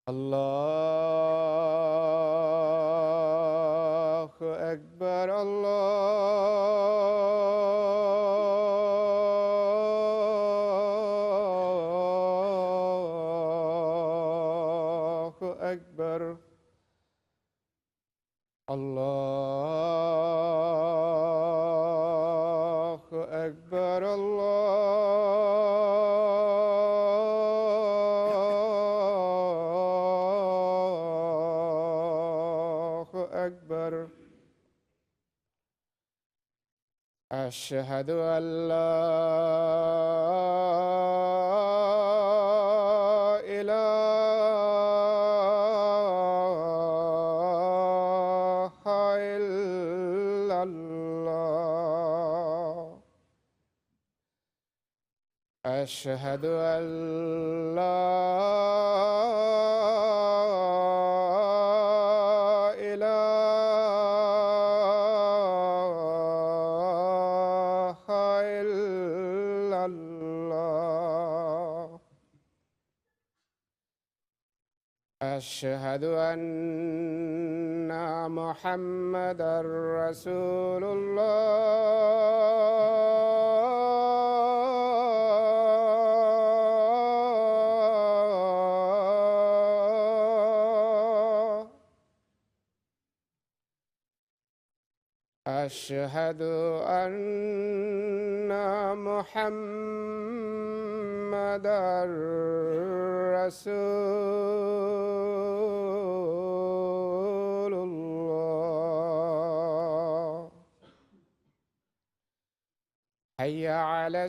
الله أكبر الله أكبر الله أكبر الله أكبر أشهد أن لا إله إلا الله أشهد أن لا إله إلا الله أشهد أن محمدًا رسول الله أشهد أن محمدًا رسول الله حي على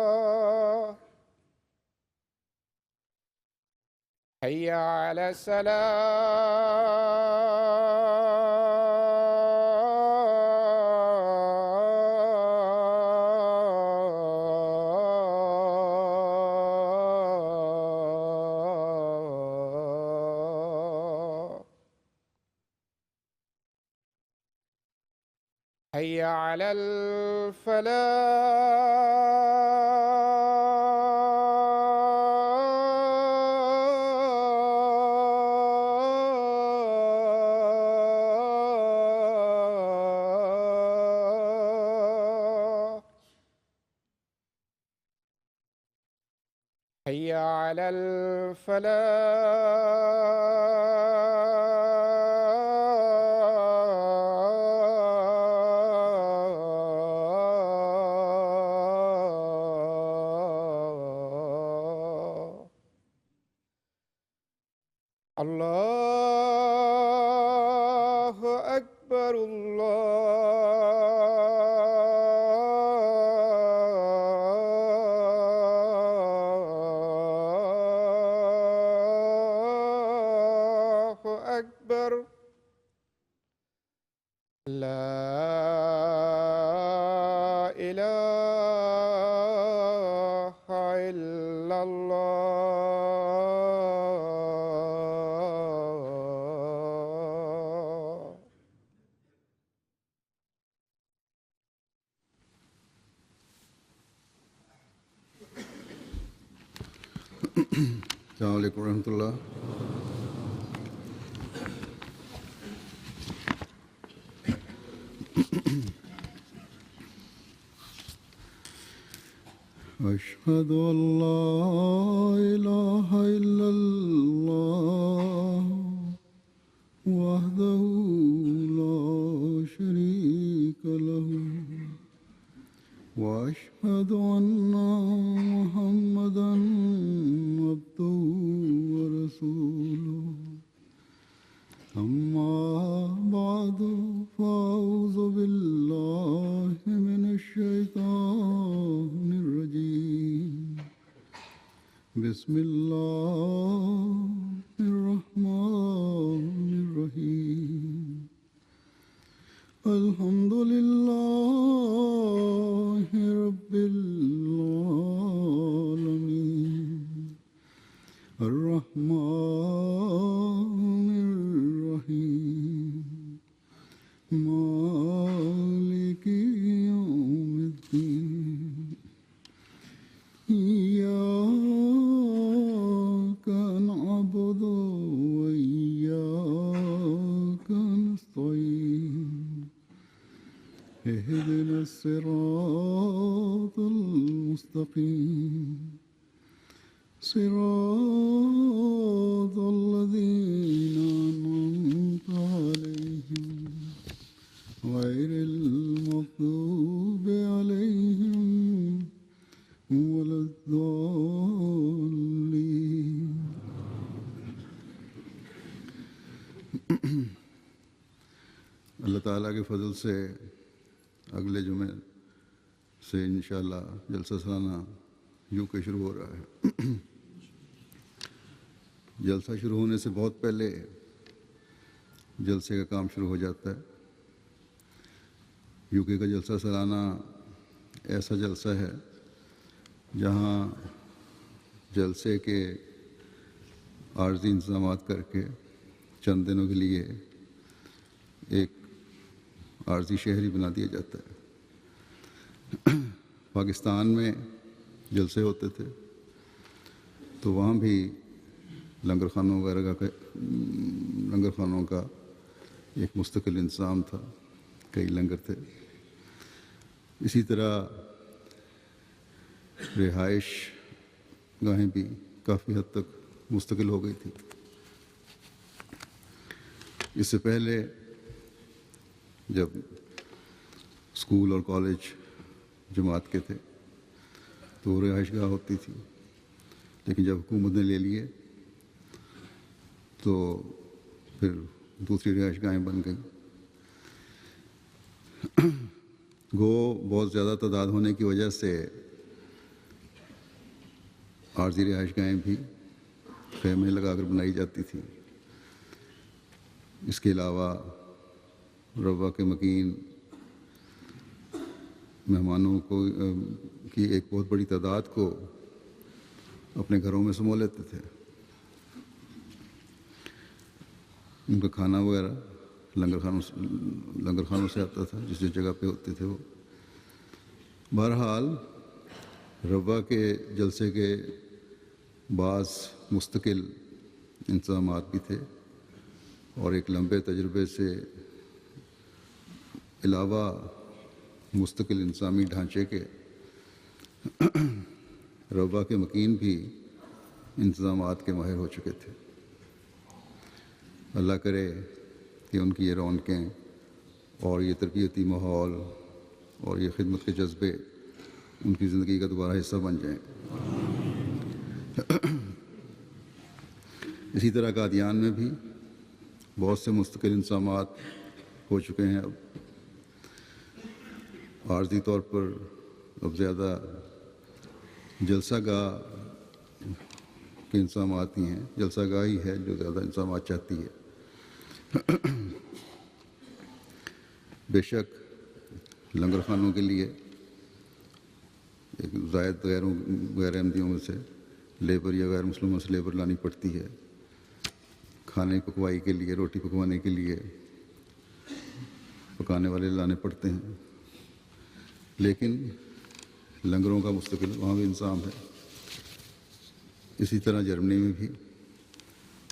الصلاة حي على الصلاة حي على الفلاح حي على الفلاح الله أكبر الله أكبر لا إله إلا الله السلام عليكم ورحمة الله. أشهد أن لا إله إلا الله وحده لا شريك له وأشهد أن محمدًا عبده ورسوله أما بعد فأعوذ بالله من الشيطان الرجيم بسم الله الرحمن الرحيم الحمد الحمد لله رب العالمين الرحمن الرحيم مالك يوم الدين إياك نعبد وإياك نستعين اهدنا الصراط المستقيم صراط الذين أنعمت عليهم غير المغضوب عليهم ولا الضالين. اللہ تعالیٰ کے فضل سے اگلے جمعے سے انشاءاللہ جلسہ سالانہ یوں کہ شروع ہو رہا ہے. جلسہ شروع ہونے سے بہت پہلے جلسے کا کام شروع ہو جاتا ہے. یو کے کا جلسہ سالانہ ایسا جلسہ ہے جہاں جلسے کے عارضی انتظامات کر کے چند دنوں کے لیے ایک عارضی شہر ہی بنا دیا جاتا ہے. پاکستان میں جلسے ہوتے تھے تو وہاں بھی لنگر خانوں وغیرہ لنگر خانوں کا ایک مستقل انتظام تھا، کئی لنگر تھے. اسی طرح رہائش گاہیں بھی کافی حد تک مستقل ہو گئی تھی. اس سے پہلے جب اسکول اور کالج جماعت کے تھے تو رہائش گاہ ہوتی تھی، لیکن جب حکومت نے لے لیے تو پھر دوسری رہائش گاہیں بن گئیں. گو بہت زیادہ تعداد ہونے کی وجہ سے عارضی رہائش گاہیں بھی خیمے لگا کر بنائی جاتی تھیں. اس کے علاوہ روا کے مکین مہمانوں کی ایک بہت بڑی تعداد کو اپنے گھروں میں سمو لیتے تھے. ان کا کھانا وغیرہ لنگر خانوں سے آتا تھا جس جگہ پہ ہوتے تھے وہ. بہرحال روا کے جلسے کے بعض مستقل انتظامات بھی تھے اور ایک لمبے تجربے سے علاوہ مستقل انتظامی ڈھانچے کے روا کے مکین بھی انتظامات کے ماہر ہو چکے تھے. اللہ کرے کہ ان کی یہ رونقیں اور یہ تربیتی ماحول اور یہ خدمت کے جذبے ان کی زندگی کا دوبارہ حصہ بن جائیں. اسی طرح قادیان میں بھی بہت سے مستقل انتظامات ہو چکے ہیں. اب عارضی طور پر اب زیادہ جلسہ گاہ کے انتظامات ہی ہیں، جلسہ گاہ ہی ہے جو زیادہ انتظامات چاہتی ہے. بے شک لنگر خانوں کے لیے ایک زائد غیر احمدیوں میں سے لیبر یا غیر مسلموں سے لیبر لانی پڑتی ہے. کھانے پکوائی کے لیے، روٹی پکوانے کے لیے پکانے والے لانے پڑتے ہیں، لیکن لنگروں کا مستقل وہاں بھی انتظام ہے. اسی طرح جرمنی میں بھی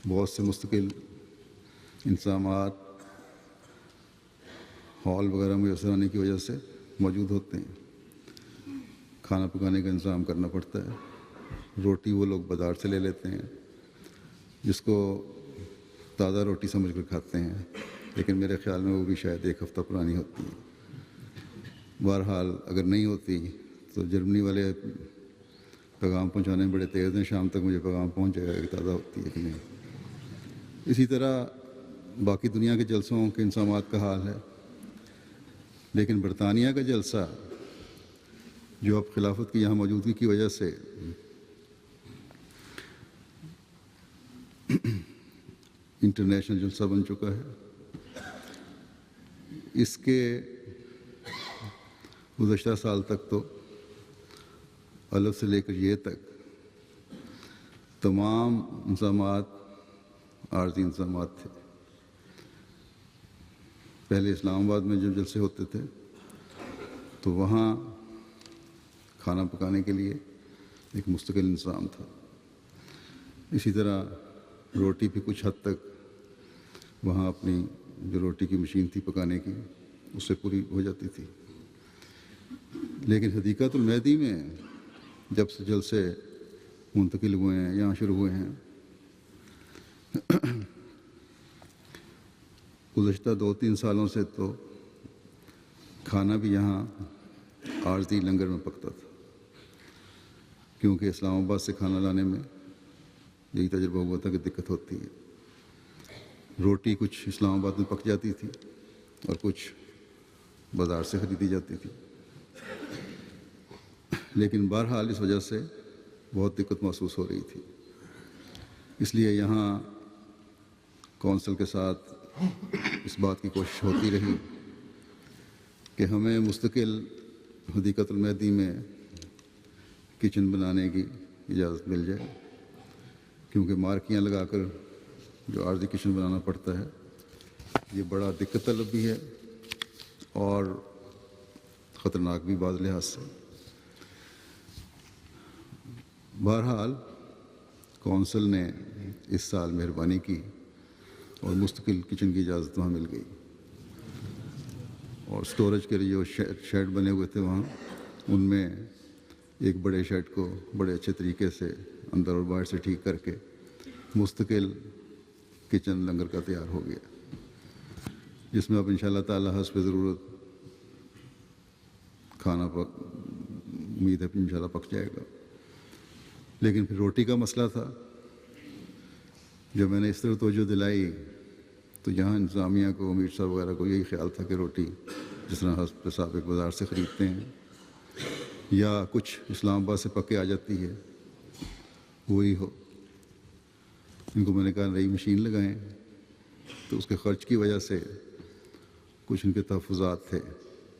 بہت سے مستقل انتظامات ہال وغیرہ میسر آنے کی وجہ سے موجود ہوتے ہیں. کھانا پکانے کا انتظام کرنا پڑتا ہے. روٹی وہ لوگ بازار سے لے لیتے ہیں جس کو تازہ روٹی سمجھ کر کھاتے ہیں، لیکن میرے خیال میں وہ بھی شاید ایک ہفتہ پرانی ہوتی ہے. بہرحال اگر نہیں ہوتی تو جرمنی والے پیغام پہنچانے میں بڑے تیز ہیں، شام تک مجھے پیغام پہنچ جائے گا کہ تازہ ہوتی ہے کہ نہیں. اسی طرح باقی دنیا کے جلسوں کے انتظامات کا حال ہے. لیکن برطانیہ کا جلسہ جو اب خلافت کی یہاں موجودگی کی وجہ سے انٹرنیشنل جلسہ بن چکا ہے، اس کے گزشتہ سال تک تو الف سے لے کر یہ تک تمام انتظامات عارضی انتظامات تھے. پہلے اسلام آباد میں جب جلسے ہوتے تھے تو وہاں کھانا پکانے کے لیے ایک مستقل انتظام تھا. اسی طرح روٹی بھی کچھ حد تک وہاں اپنی جو روٹی کی مشین تھی پکانے کی اس سے پوری ہو جاتی تھی. لیکن حدیقۃ المہدی میں جب سے جلسے منتقل ہوئے ہیں یہاں شروع ہوئے ہیں گزشتہ 2-3 سالوں سے تو کھانا بھی یہاں عارضی لنگر میں پکتا تھا، کیونکہ اسلام آباد سے کھانا لانے میں یہی تجربہ ہوا تھا کہ دقت ہوتی ہے. روٹی کچھ اسلام آباد میں پک جاتی تھی اور کچھ بازار سے خریدی جاتی تھی. لیکن بہرحال اس وجہ سے بہت دقت محسوس ہو رہی تھی. اس لیے یہاں کونسل کے ساتھ اس بات کی کوشش ہوتی رہی کہ ہمیں مستقل حدیقۃ المہدی میں کچن بنانے کی اجازت مل جائے، کیونکہ مارکیاں لگا کر جو عارضی کچن بنانا پڑتا ہے یہ بڑا دقت طلب بھی ہے اور خطرناک بھی بعض لحاظ سے. بہرحال کونسل نے اس سال مہربانی کی اور مستقل کچن کی اجازت وہاں مل گئی، اور سٹوریج کے لیے جو شیڈ بنے ہوئے تھے وہاں ان میں ایک بڑے شیڈ کو بڑے اچھے طریقے سے اندر اور باہر سے ٹھیک کر کے مستقل کچن لنگر کا تیار ہو گیا، جس میں اب انشاءاللہ تعالی حسب ضرورت کھانا امید ہے کہ انشاءاللہ پک جائے گا. لیکن پھر روٹی کا مسئلہ تھا. جب میں نے اس طرح توجہ دلائی تو یہاں انتظامیہ کو امیر صاحب وغیرہ کو یہی خیال تھا کہ روٹی جس طرح حسب ثابت بازار سے خریدتے ہیں یا کچھ اسلام آباد سے پک کے آ جاتی ہے وہی ہو. ان کو میں نے کہا نئی مشین لگائیں، تو اس کے خرچ کی وجہ سے کچھ ان کے تحفظات تھے.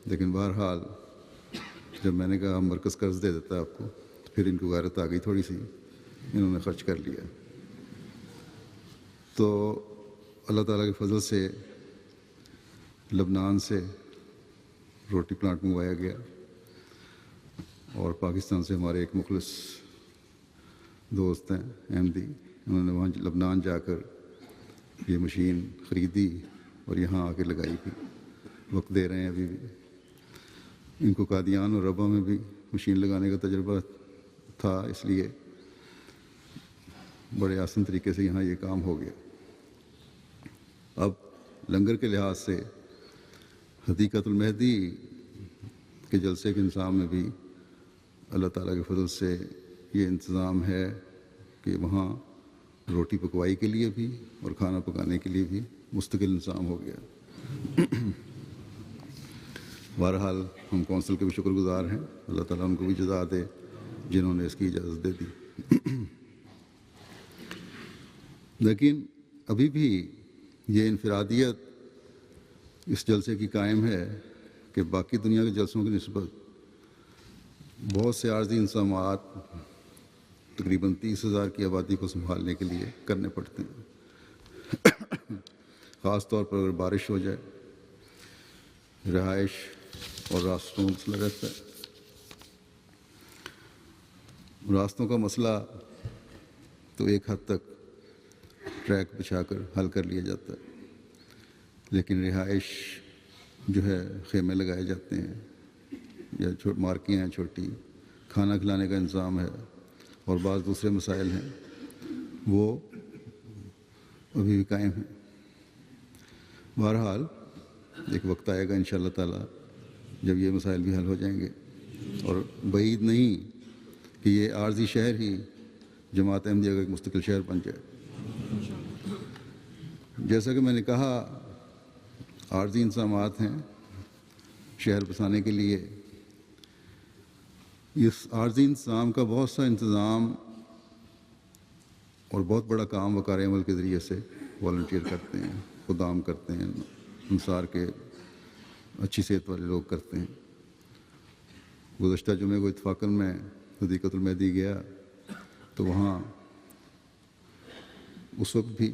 لیکن بہرحال جب میں نے کہا مرکز قرض دے دیتا ہے آپ کو، تو پھر ان کو غیرت آ گئی تھوڑی سی، انہوں نے خرچ کر لیا. تو اللہ تعالیٰ کے فضل سے لبنان سے روٹی پلانٹ منگوایا گیا، اور پاکستان سے ہمارے ایک مخلص دوست ہیں احمدی، انہوں نے وہاں لبنان جا کر یہ مشین خریدی اور یہاں آ کے لگائی بھی. وقت دے رہے ہیں ابھی بھی. ان کو قادیان اور ربا میں بھی مشین لگانے کا تجربہ تھا، اس لیے بڑے آسان طریقے سے یہاں یہ کام ہو گیا. اب لنگر کے لحاظ سے حدیقۃ المہدی کے جلسے کے انتظام میں بھی اللہ تعالیٰ کے فضل سے یہ انتظام ہے کہ وہاں روٹی پکوائی کے لیے بھی اور کھانا پکانے کے لیے بھی مستقل انتظام ہو گیا. بہرحال ہم کونسل کے بھی شکر گزار ہیں، اللہ تعالیٰ ان کو بھی جزا دے جنہوں نے اس کی اجازت دے دی. لیکن ابھی بھی یہ انفرادیت اس جلسے کی قائم ہے کہ باقی دنیا کے جلسوں کی نسبت بہت سے عارضی انتظامات تقریباً 30,000 کی آبادی کو سنبھالنے کے لیے کرنے پڑتے ہیں. خاص طور پر اگر بارش ہو جائے، رہائش اور راستوں کا مسئلہ رہتا ہے. راستوں کا مسئلہ تو ایک حد تک ٹریک بچھا کر حل کر لیا جاتا ہے، لیکن رہائش جو ہے خیمے لگائے جاتے ہیں یا مارکیاں ہیں چھوٹی، کھانا کھلانے کا انتظام ہے اور بعض دوسرے مسائل ہیں، وہ ابھی بھی قائم ہیں. بہرحال ایک وقت آئے گا انشاءاللہ تعالیٰ جب یہ مسائل بھی حل ہو جائیں گے، اور بعید نہیں کہ یہ عارضی شہر ہی جماعت احمدیہ کا ایک مستقل شہر بن جائے. جیسا کہ میں نے کہا عارضی انتظامات ہیں شہر بسانے کے لیے. اس عارضی انتظام کا بہت سا انتظام اور بہت بڑا کام وقار عمل کے ذریعے سے والنٹیئر کرتے ہیں، خدام کرتے ہیں، انصار کے اچھی صحت والے لوگ کرتے ہیں. گزشتہ جمعے کو اتفاقاً میں حدیقۃ المہدی گیا تو وہاں اس وقت بھی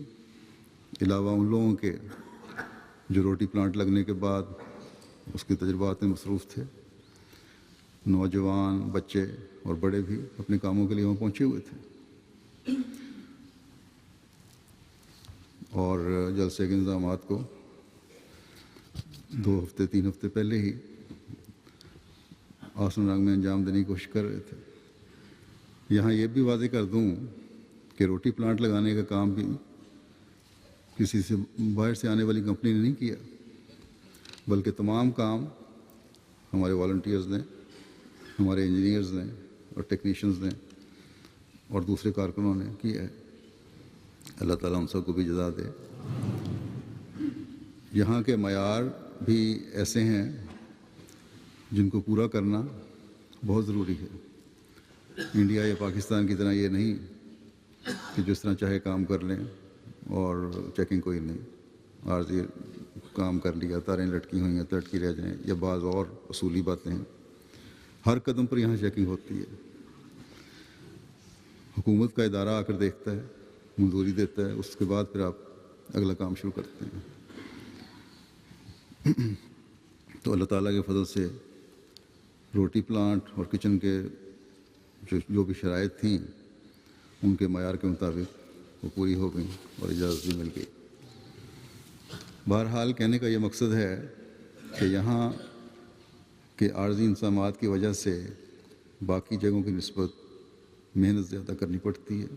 علاوہ ان لوگوں کے جو روٹی پلانٹ لگنے کے بعد اس کے تجربات میں مصروف تھے، نوجوان، بچے اور بڑے بھی اپنے کاموں کے لیے وہاں پہنچے ہوئے تھے، اور جلسے کے انتظامات کو 2 ہفتے 3 ہفتے پہلے ہی آسن رنگ میں انجام دینے کی کوشش کر رہے تھے۔ یہاں یہ بھی واضح کر دوں کہ روٹی پلانٹ لگانے کا کام بھی کسی سے باہر سے آنے والی کمپنی نے نہیں کیا، بلکہ تمام کام ہمارے والنٹیئرز نے، ہمارے انجینئرز نے اور ٹیکنیشینز نے اور دوسرے کارکنوں نے کیا ہے۔ اللہ تعالیٰ ان سب کو بھی جزا دے۔ یہاں کے معیار بھی ایسے ہیں جن کو پورا کرنا بہت ضروری ہے۔ انڈیا یا پاکستان کی طرح یہ نہیں کہ جس طرح چاہے کام کر لیں اور چیکنگ کوئی نہیں، عارضی کام کر لیا، تاریں لٹکی ہوئی ہیں تو لٹکی رہ جائیں، یا بعض اور اصولی باتیں ہیں۔ ہر قدم پر یہاں چیکنگ ہوتی ہے۔ حکومت کا ادارہ آ کر دیکھتا ہے، منظوری دیتا ہے، اس کے بعد پھر آپ اگلا کام شروع کرتے ہیں۔ تو اللہ تعالیٰ کے فضل سے روٹی پلانٹ اور کچن کے جو بھی شرائط تھیں ان کے معیار کے مطابق وہ پوری ہو گئیں اور اجازت بھی مل گئی۔ بہرحال کہنے کا یہ مقصد ہے کہ یہاں کے عارضی انتظامات کی وجہ سے باقی جگہوں کی نسبت محنت زیادہ کرنی پڑتی ہے،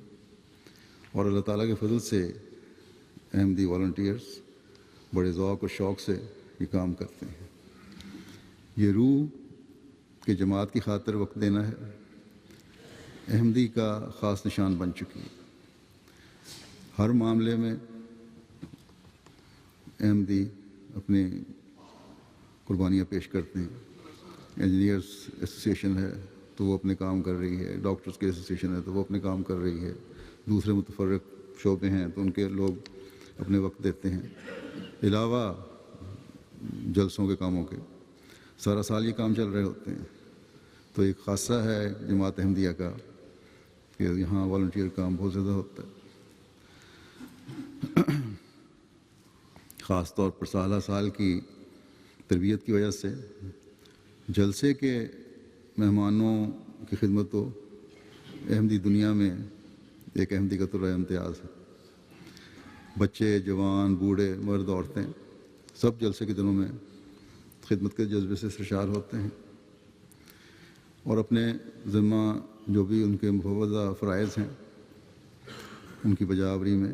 اور اللہ تعالیٰ کے فضل سے احمدی والنٹیئرز بڑے ذوق و شوق سے یہ کام کرتے ہیں۔ یہ روح کہ جماعت کی خاطر وقت دینا ہے احمدی کا خاص نشان بن چکی ہے۔ ہر معاملے میں احمدی اپنی قربانیاں پیش کرتے ہیں۔ انجینئرز ایسوسی ایشن ہے تو وہ اپنے کام کر رہی ہے، ڈاکٹرز کی ایسوسی ایشن ہے تو وہ اپنے کام کر رہی ہے، دوسرے متفرق شعبے ہیں تو ان کے لوگ اپنے وقت دیتے ہیں، علاوہ جلسوں کے کاموں کے سارا سال یہ کام چل رہے ہوتے ہیں۔ تو ایک خاصہ ہے جماعت احمدیہ کا کہ یہاں والنٹیئر کام بہت زیادہ ہوتا ہے۔ خاص طور پر سالہ سال کی تربیت کی وجہ سے جلسے کے مہمانوں کی خدمت تو احمدی دنیا میں ایک احمدی کا طلوع امتیاز ہے۔ بچے، جوان، بوڑھے، مرد، عورتیں سب جلسے کے دنوں میں خدمت کے جذبے سے سرشار ہوتے ہیں، اور اپنے ذمہ جو بھی ان کے مفوضہ فرائض ہیں ان کی بجاوری میں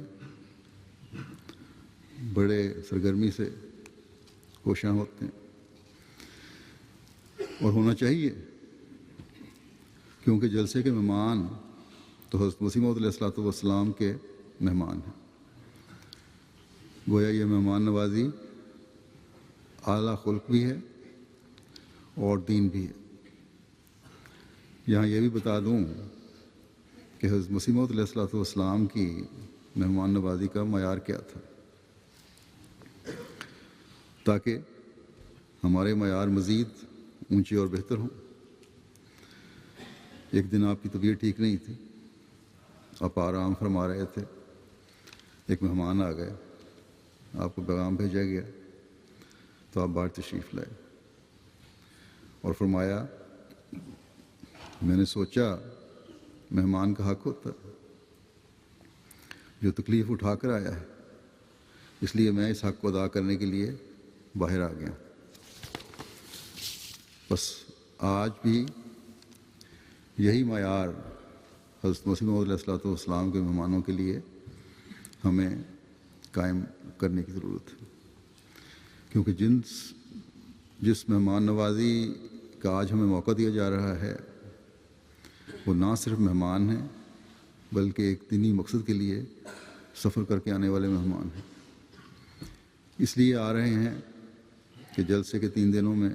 بڑے سرگرمی سے کوشاں ہوتے ہیں، اور ہونا چاہیے، کیونکہ جلسے کے مہمان تو حضرت مسیح موعود علیہ الصلوۃ والسلام کے مہمان ہیں۔ گویا یہ مہمان نوازی اعلیٰ خلق بھی ہے اور دین بھی ہے۔ یہاں یہ بھی بتا دوں کہ حضرت مسیح موعود علیہ الصلوۃ والسلام کی مہمان نوازی کا معیار کیا تھا، تاکہ ہمارے معیار مزید اونچے اور بہتر ہوں۔ ایک دن آپ کی طبیعت ٹھیک نہیں تھی، آپ آرام فرما رہے تھے، ایک مہمان آ گئے، آپ کو پیغام بھیجا گیا تو آپ باہر تشریف لائے اور فرمایا میں نے سوچا مہمان کا حق ہوتا ہے، جو تکلیف اٹھا کر آیا ہے، اس لیے میں اس حق کو ادا کرنے کے لیے باہر آ گیا۔ بس آج بھی یہی معیار حضرت مسیح موعود علیہ الصلوۃ والسلام کے مہمانوں کے لیے ہمیں قائم کرنے کی ضرورت ہے، کیونکہ جس مہمان نوازی کا آج ہمیں موقع دیا جا رہا ہے وہ نہ صرف مہمان ہیں بلکہ ایک دینی مقصد کے لیے سفر کر کے آنے والے مہمان ہیں۔ اس لیے آ رہے ہیں کہ جلسے کے 3 دنوں میں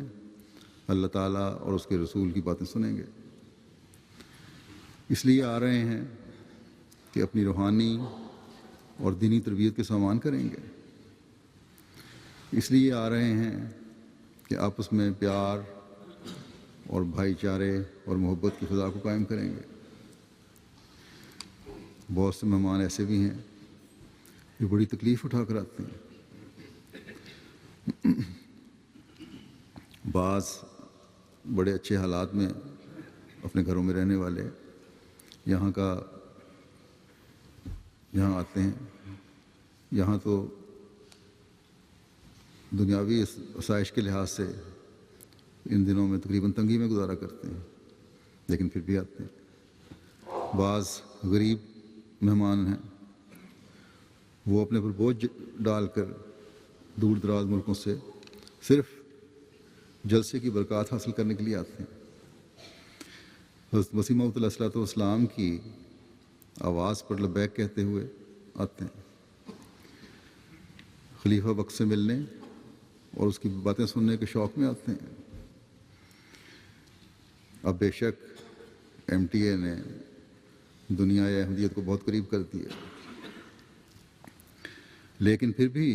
اللہ تعالیٰ اور اس کے رسول کی باتیں سنیں گے، اس لیے آ رہے ہیں کہ اپنی روحانی اور دینی تربیت کے سامان کریں گے، اس لیے آ رہے ہیں کہ آپس میں پیار اور بھائی چارے اور محبت کی فضا کو قائم کریں گے۔ بہت سے مہمان ایسے بھی ہیں جو بڑی تکلیف اٹھا کر آتے ہیں۔ بعض بڑے اچھے حالات میں اپنے گھروں میں رہنے والے یہاں آتے ہیں، یہاں تو دنیاوی آسائش کے لحاظ سے ان دنوں میں تقریباً تنگی میں گزارا کرتے ہیں، لیکن پھر بھی آتے ہیں۔ بعض غریب مہمان ہیں، وہ اپنے پر بوجھ ڈال کر دور دراز ملکوں سے صرف جلسے کی برکات حاصل کرنے کے لیے آتے ہیں۔ حضرت مسیح موعود علیہ الصلوۃ والسلام کی آواز پر لبیک کہتے ہوئے آتے ہیں، خلیفہ وقت سے ملنے اور اس کی باتیں سننے کے شوق میں آتے ہیں۔ اب بے شک MTA نے دنیا احمدیت کو بہت قریب کر دیا، لیکن پھر بھی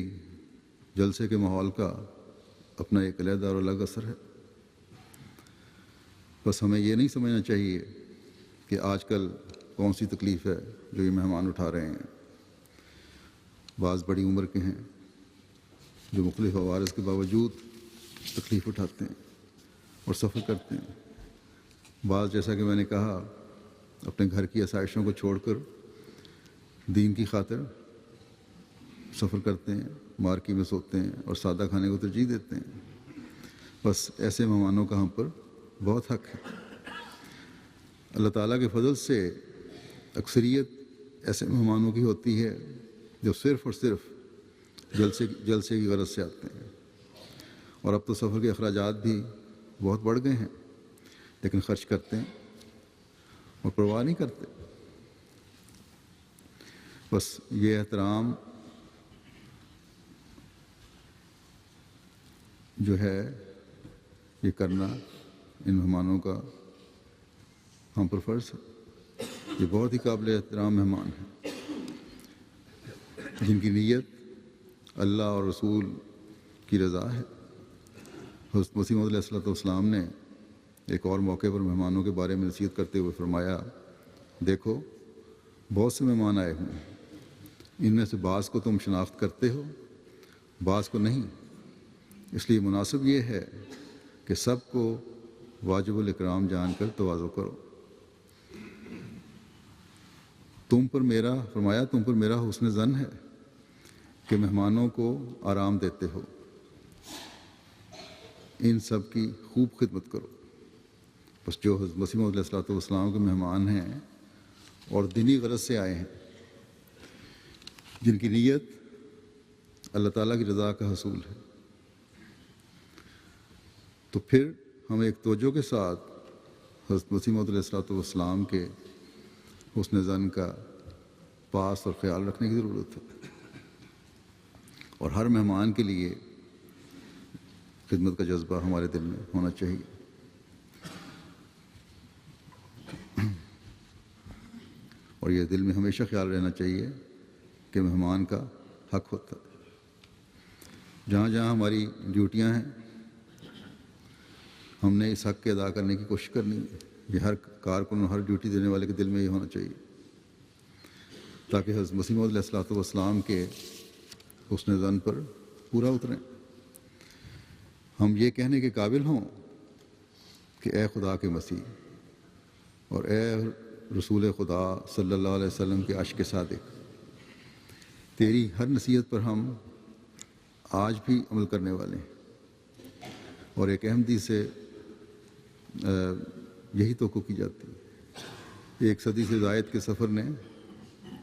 جلسے کے ماحول کا اپنا ایک علیحدہ اور الگ اثر ہے۔ بس ہمیں یہ نہیں سمجھنا چاہیے کہ آج کل کون سی تکلیف ہے جو یہ مہمان اٹھا رہے ہیں۔ بعض بڑی عمر کے ہیں جو مختلف عوارض کے باوجود تکلیف اٹھاتے ہیں اور سفر کرتے ہیں۔ بعض، جیسا کہ میں نے کہا، اپنے گھر کی آسائشوں کو چھوڑ کر دین کی خاطر سفر کرتے ہیں، مارکی میں سوتے ہیں اور سادہ کھانے کو ترجیح دیتے ہیں۔ بس ایسے مہمانوں کا ہم پر بہت حق ہے۔ اللہ تعالیٰ کے فضل سے اکثریت ایسے مہمانوں کی ہوتی ہے جو صرف اور صرف جلسے کی غرض سے آتے ہیں، اور اب تو سفر کے اخراجات بھی بہت بڑھ گئے ہیں، لیکن خرچ کرتے ہیں اور پرواہ نہیں کرتے۔ بس یہ احترام جو ہے یہ کرنا ان مہمانوں کا ہم پر فرض ہے۔ یہ بہت ہی قابل احترام مہمان ہیں جن کی نیت اللہ اور رسول کی رضا ہے۔ حضرت مسیح موعود علیہ الصلوۃ والسلام نے ایک اور موقع پر مہمانوں کے بارے میں نصیحت کرتے ہوئے فرمایا، دیکھو بہت سے مہمان آئے ہوئے ہیں، ان میں سے بعض کو تم شناخت کرتے ہو، بعض کو نہیں، اس لیے مناسب یہ ہے کہ سب کو واجب الاکرام جان کر تواضع کرو۔ تم پر میرا حسن ظن ہے کہ مہمانوں کو آرام دیتے ہو، ان سب کی خوب خدمت کرو۔ بس جو حضرت مسیح موعود علیہ الصلوۃ والسلام کے مہمان ہیں اور دینی غرض سے آئے ہیں، جن کی نیت اللہ تعالیٰ کی رضا کا حصول ہے، تو پھر ہمیں ایک توجہ کے ساتھ حضرت مسیح موعود علیہ الصلوۃ والسلام کے حسن ظن کا پاس اور خیال رکھنے کی ضرورت ہے، اور ہر مہمان کے لیے خدمت کا جذبہ ہمارے دل میں ہونا چاہیے۔ اور یہ دل میں ہمیشہ خیال رہنا چاہیے کہ مہمان کا حق ہوتا ہے۔ جہاں جہاں ہماری ڈیوٹیاں ہیں، ہم نے اس حق کے ادا کرنے کی کوشش کرنی ہے۔ یہ ہر کارکن اور ہر ڈیوٹی دینے والے کے دل میں یہ ہونا چاہیے، تاکہ حضرت مسیح موعود علیہ الصلوۃ والسلام کے حسن ظن پر پورا اتریں، ہم یہ کہنے کے قابل ہوں کہ اے خدا کے مسیح اور اے رسول خدا صلی اللہ علیہ وسلم کے عشق صادق، تیری ہر نصیحت پر ہم آج بھی عمل کرنے والے ہیں۔ اور ایک احمدی سے یہی توقع کی جاتی ہے۔ ایک صدی سے زائد کے سفر نے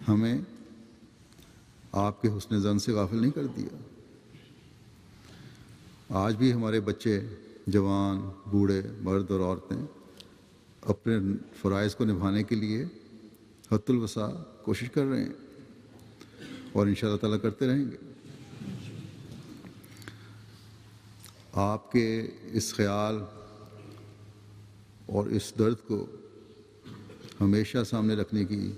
ہمیں آپ کے حسن ظن سے غافل نہیں کر دیا۔ آج بھی ہمارے بچے، جوان، بوڑھے، مرد اور عورتیں اپنے فرائض کو نبھانے کے لیے حد الوسع کوشش کر رہے ہیں، اور انشاءاللہ تعالیٰ کرتے رہیں گے۔ آپ کے اس خیال اور اس درد کو ہمیشہ سامنے رکھنے کی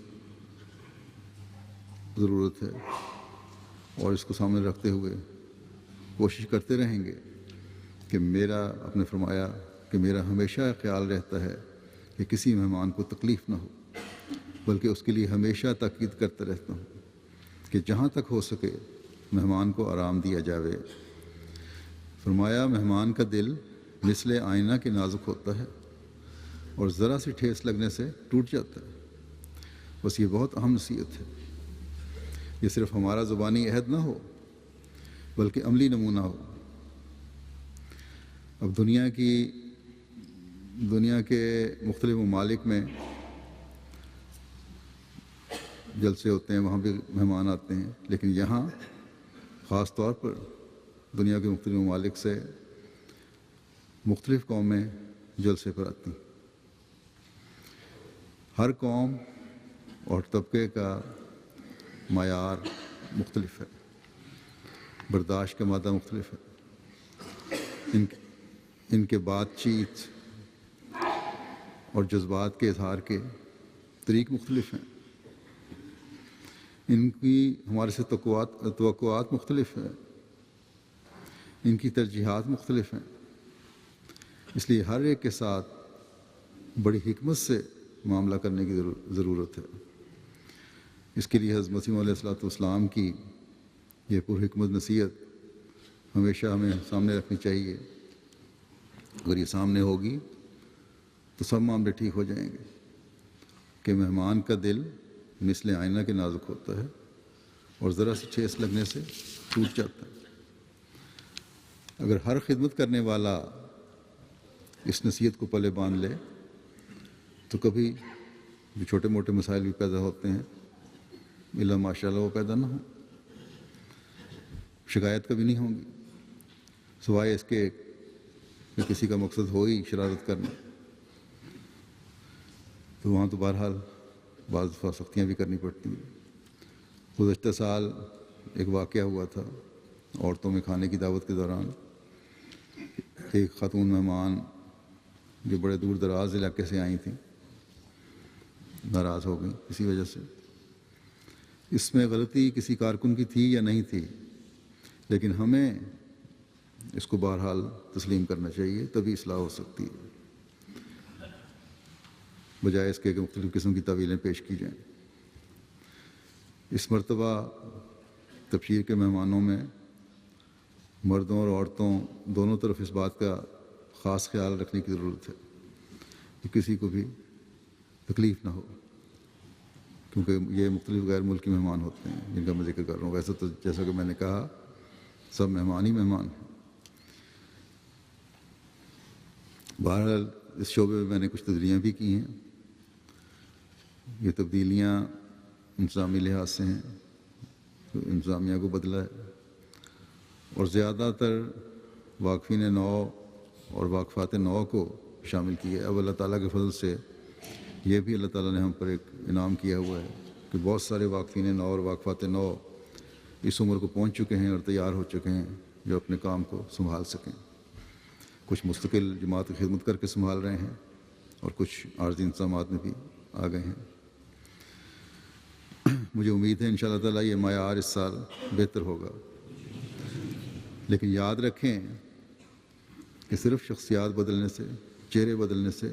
ضرورت ہے، اور اس کو سامنے رکھتے ہوئے کوشش کرتے رہیں گے کہ میرا، آپ نے فرمایا کہ میرا ہمیشہ خیال رہتا ہے کہ کسی مہمان کو تکلیف نہ ہو، بلکہ اس کے لیے ہمیشہ تاکید کرتا رہتا ہوں کہ جہاں تک ہو سکے مہمان کو آرام دیا جاوے۔ فرمایا مہمان کا دل مثل آئینہ کے نازک ہوتا ہے اور ذرا سی ٹھیس لگنے سے ٹوٹ جاتا ہے۔ بس یہ بہت اہم نصیحت ہے، یہ صرف ہمارا زبانی عہد نہ ہو بلکہ عملی نمونہ ہو۔ اب دنیا کے مختلف ممالک میں جلسے ہوتے ہیں، وہاں بھی مہمان آتے ہیں، لیکن یہاں خاص طور پر دنیا کے مختلف ممالک سے مختلف قومیں جلسے پر آتی ہیں۔ ہر قوم اور طبقے کا معیار مختلف ہے، برداشت کا مادہ مختلف ہے، ان کے بات چیت اور جذبات کے اظہار کے طریق مختلف ہیں، ان کی ہمارے سے توقعات مختلف ہیں، ان کی ترجیحات مختلف ہیں۔ اس لیے ہر ایک کے ساتھ بڑی حکمت سے معاملہ کرنے کی ضرورت ہے۔ اس کے لیے حضرت مسیح علیہ الصلوۃ والسلام کی یہ پر حکمت نصیحت ہمیشہ ہمیں سامنے رکھنی چاہیے۔ اگر یہ سامنے ہوگی تو سب معاملے ٹھیک ہو جائیں گے کہ مہمان کا دل مثل آئینہ کے نازک ہوتا ہے اور ذرا سی ٹھیس لگنے سے ٹوٹ جاتا ہے۔ اگر ہر خدمت کرنے والا اس نصیحت کو پلے باندھ لے تو کبھی جو چھوٹے موٹے مسائل بھی پیدا ہوتے ہیں الا ماشاء اللہ وہ پیدا نہ ہوں، شکایت کبھی نہیں ہوں گی، سوائے اس کے کہ کسی کا مقصد ہو ہی شرارت کرنا، تو وہاں تو بہرحال بعض دفعہ سختیاں بھی کرنی پڑتی ہیں۔ گزشتہ سال ایک واقعہ ہوا تھا عورتوں میں کھانے کی دعوت کے دوران، ایک خاتون مہمان جو بڑے دور دراز علاقے سے آئی تھیں ناراض ہو گئیں کسی وجہ سے۔ اس میں غلطی کسی کارکن کی تھی یا نہیں تھی، لیکن ہمیں اس کو بہرحال تسلیم کرنا چاہیے، تبھی اصلاح ہو سکتی ہے، بجائے اس کے کہ مختلف قسم کی تعویلیں پیش کی جائیں۔ اس مرتبہ تبشیر کے مہمانوں میں مردوں اور عورتوں دونوں طرف اس بات کا خاص خیال رکھنے کی ضرورت ہے کہ کسی کو بھی تکلیف نہ ہو، کیونکہ یہ مختلف غیر ملکی مہمان ہوتے ہیں جن کا میں ذکر کر رہا ہوں۔ ویسے تو جیسا کہ میں نے کہا سب مہمان ہی مہمان ہیں۔ بہرحال اس شعبے میں نے کچھ تبدیلیاں بھی کی ہیں۔ یہ تبدیلیاں انتظامی لحاظ سے ہیں، انتظامیہ کو بدلا ہے، اور زیادہ تر واقفین نو اور واقفات نو کو شامل کیا ہے۔ اب اللہ تعالیٰ کے فضل سے یہ بھی اللہ تعالیٰ نے ہم پر ایک انعام کیا ہوا ہے کہ بہت سارے واقفین نو اور واقفات نو اس عمر کو پہنچ چکے ہیں اور تیار ہو چکے ہیں جو اپنے کام کو سنبھال سکیں۔ کچھ مستقل جماعت کی خدمت کر کے سنبھال رہے ہیں اور کچھ عارضی انتظامات میں بھی آ گئے ہیں۔ مجھے امید ہے انشاءاللہ تعالیٰ یہ معیار اس سال بہتر ہوگا، لیکن یاد رکھیں کہ صرف شخصیات بدلنے سے، چہرے بدلنے سے